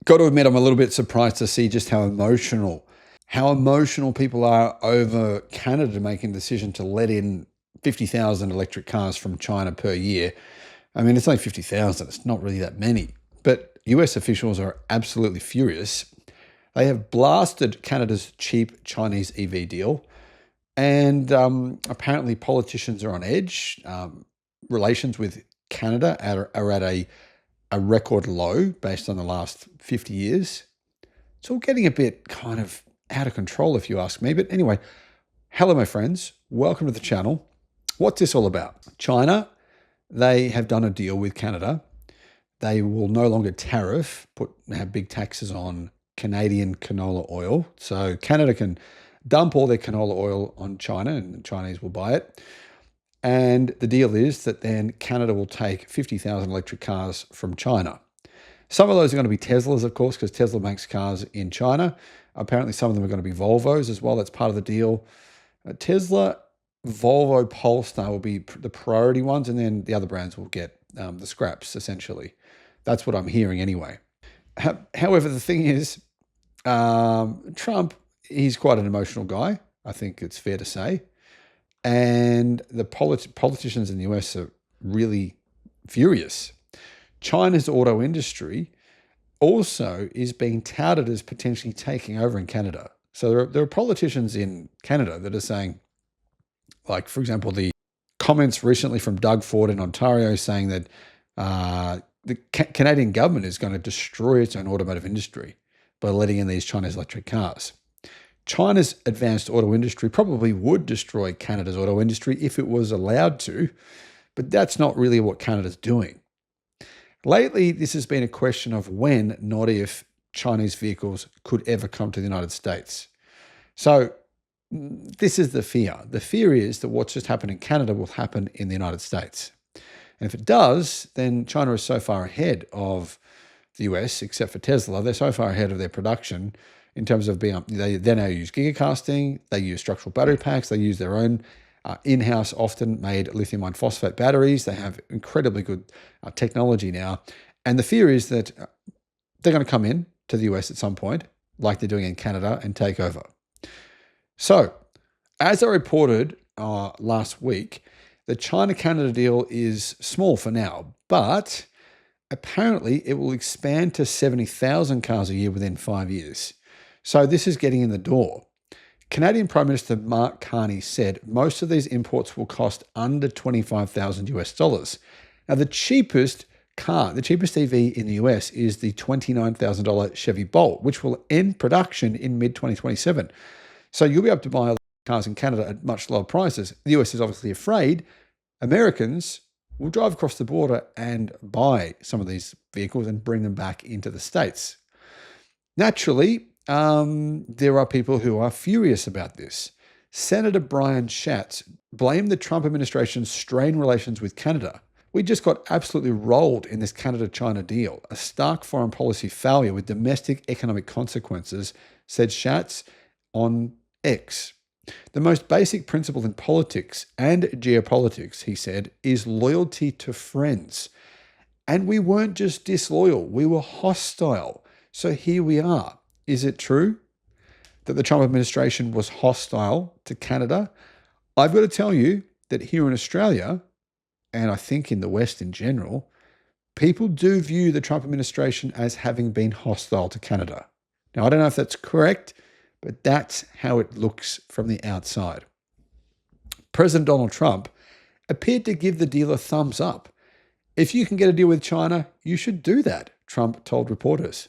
got to admit, I'm a little bit surprised to see just how emotional people are over Canada making the decision to let in 50,000 electric cars from China per year. I mean, it's only 50,000. It's not really that many. But US officials are absolutely furious. They have blasted Canada's cheap Chinese EV deal. And apparently politicians are on edge. Relations with Canada are at a record low based on the last 50 years. It's all getting a bit kind of out of control, if you ask me. But anyway, hello, my friends. Welcome to the channel. What's this all about? China, they have done a deal with Canada. They will no longer have big taxes on Canadian canola oil. So Canada can dump all their canola oil on China and the Chinese will buy it. And the deal is that then Canada will take 50,000 electric cars from China. Some of those are going to be Teslas, of course, because Tesla makes cars in China. Apparently, some of them are going to be Volvos as well. That's part of the deal. Tesla, Volvo, Polestar will be the priority ones, and then the other brands will get the scraps, essentially. That's what I'm hearing anyway. However, the thing is, Trump, he's quite an emotional guy. I think it's fair to say. And the politicians in the US are really furious. China's auto industry also is being touted as potentially taking over in Canada. So there are politicians in Canada that are saying, like, for example, the comments recently from Doug Ford in Ontario saying that the Canadian government is going to destroy its own automotive industry by letting in these Chinese electric cars. China's advanced auto industry probably would destroy Canada's auto industry if it was allowed to, but that's not really what Canada's doing. Lately, this has been a question of when, not if, Chinese vehicles could ever come to the United States. So this is the fear. The fear is that what's just happened in Canada will happen in the United States. And if it does, then China is so far ahead of the US, except for Tesla, they're so far ahead of their production in terms of they now use gigacasting, they use structural battery packs, they use their own in-house, often made lithium iron phosphate batteries. They have incredibly good technology now. And the fear is that they're going to come in to the US at some point, like they're doing in Canada, and take over. So, as I reported last week, the China-Canada deal is small for now, but apparently it will expand to 70,000 cars a year within 5 years. So this is getting in the door. Canadian Prime Minister Mark Carney said most of these imports will cost under 25,000 US dollars. Now, the cheapest EV in the US is the $29,000 Chevy Bolt, which will end production in mid-2027. So you'll be able to buy cars in Canada at much lower prices. The US is obviously afraid Americans will drive across the border and buy some of these vehicles and bring them back into the States. Naturally, there are people who are furious about this. Senator Brian Schatz blamed the Trump administration's strained relations with Canada. We just got absolutely rolled in this Canada-China deal, a stark foreign policy failure with domestic economic consequences, said Schatz on X. The most basic principle in politics and geopolitics, he said, is loyalty to friends. And we weren't just disloyal, we were hostile. So here we are. Is it true that the Trump administration was hostile to Canada? I've got to tell you that here in Australia, and I think in the West in general, people do view the Trump administration as having been hostile to Canada. Now, I don't know if that's correct, but that's how it looks from the outside. President Donald Trump appeared to give the deal a thumbs up. If you can get a deal with China, you should do that, Trump told reporters.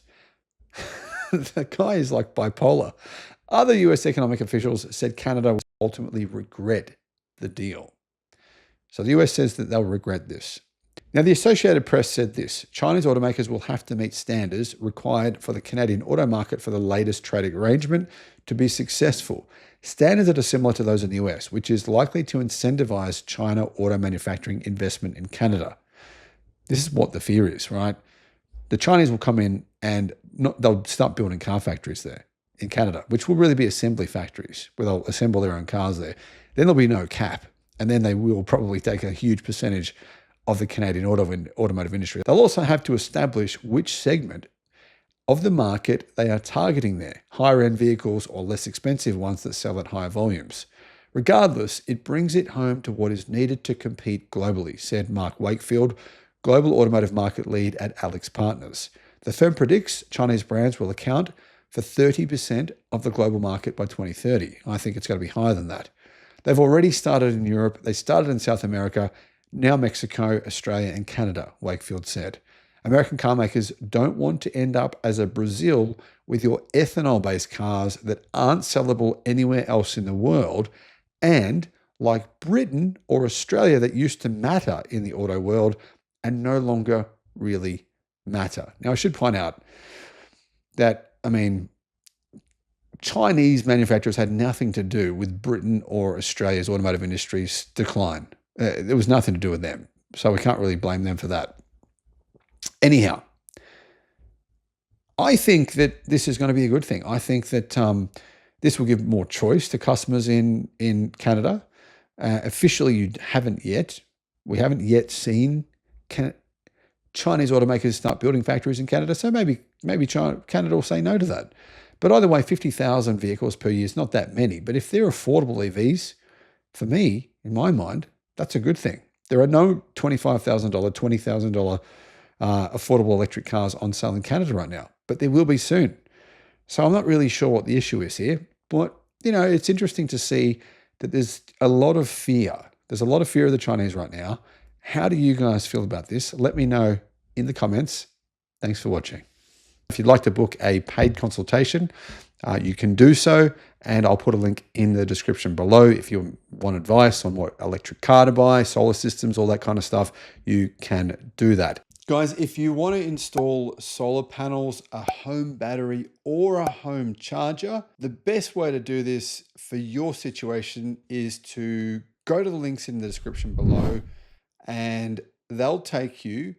The guy is like bipolar. Other US economic officials said Canada will ultimately regret the deal. So the US says that they'll regret this. Now, the Associated Press said this: Chinese automakers will have to meet standards required for the Canadian auto market for the latest trading arrangement to be successful. Standards that are similar to those in the US, which is likely to incentivize China auto manufacturing investment in Canada. This is what the fear is, right? The Chinese will come in and they'll start building car factories there in Canada, which will really be assembly factories where they'll assemble their own cars there. Then there'll be no cap. And then they will probably take a huge percentage of the Canadian automotive industry. They'll also have to establish which segment of the market they are targeting there, higher end vehicles or less expensive ones that sell at higher volumes. Regardless, it brings it home to what is needed to compete globally, said Mark Wakefield, global automotive market lead at Alex Partners. The firm predicts Chinese brands will account for 30% of the global market by 2030. I think it's going to be higher than that. They've already started in Europe, they started in South America, now Mexico, Australia, and Canada, Wakefield said. American car makers don't want to end up as a Brazil with your ethanol-based cars that aren't sellable anywhere else in the world, and like Britain or Australia that used to matter in the auto world and no longer really matter. Now, I should point out that, Chinese manufacturers had nothing to do with Britain or Australia's automotive industry's decline. There was nothing to do with them. So we can't really blame them for that. Anyhow, I think that this is going to be a good thing. I think that this will give more choice to customers in Canada. Officially, we haven't yet seen Chinese automakers start building factories in Canada. So maybe Canada will say no to that. But either way, 50,000 vehicles per year is not that many. But if they're affordable EVs, for me, in my mind, that's a good thing. There are no $25,000, $20,000 affordable electric cars on sale in Canada right now, but there will be soon. So I'm not really sure what the issue is here, but it's interesting to see that there's a lot of fear. There's a lot of fear of the Chinese right now. How do you guys feel about this? Let me know in the comments. Thanks for watching. If you'd like to book a paid consultation, you can do so, and I'll put a link in the description below. If you want advice on what electric car to buy, solar systems, all that kind of stuff, you can do that. Guys, if you want to install solar panels, a home battery, or a home charger, the best way to do this for your situation is to go to the links in the description below, and they'll take you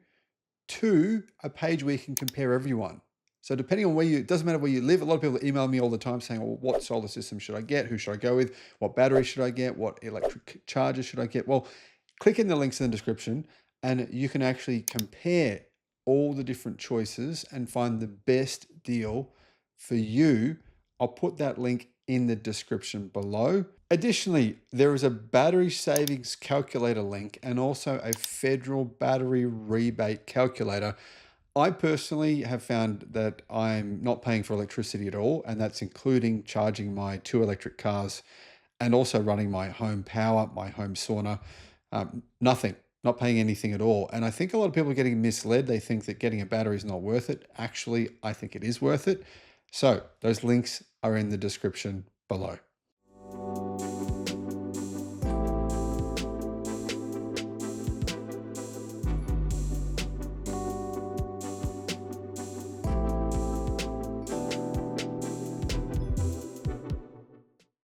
to a page where you can compare everyone. So depending on it doesn't matter where you live. A lot of people email me all the time saying, well, what solar system should I get? Who should I go with? What battery should I get? What electric charger should I get? Well, click in the links in the description and you can actually compare all the different choices and find the best deal for you. I'll put that link in the description below. Additionally, there is a battery savings calculator link and also a federal battery rebate calculator. I personally have found that I'm not paying for electricity at all, and that's including charging my 2 electric cars and also running my home power, my home sauna. Nothing, not paying anything at all. And I think a lot of people are getting misled. They think that getting a battery is not worth it. Actually, I think it is worth it. So those links are in the description below.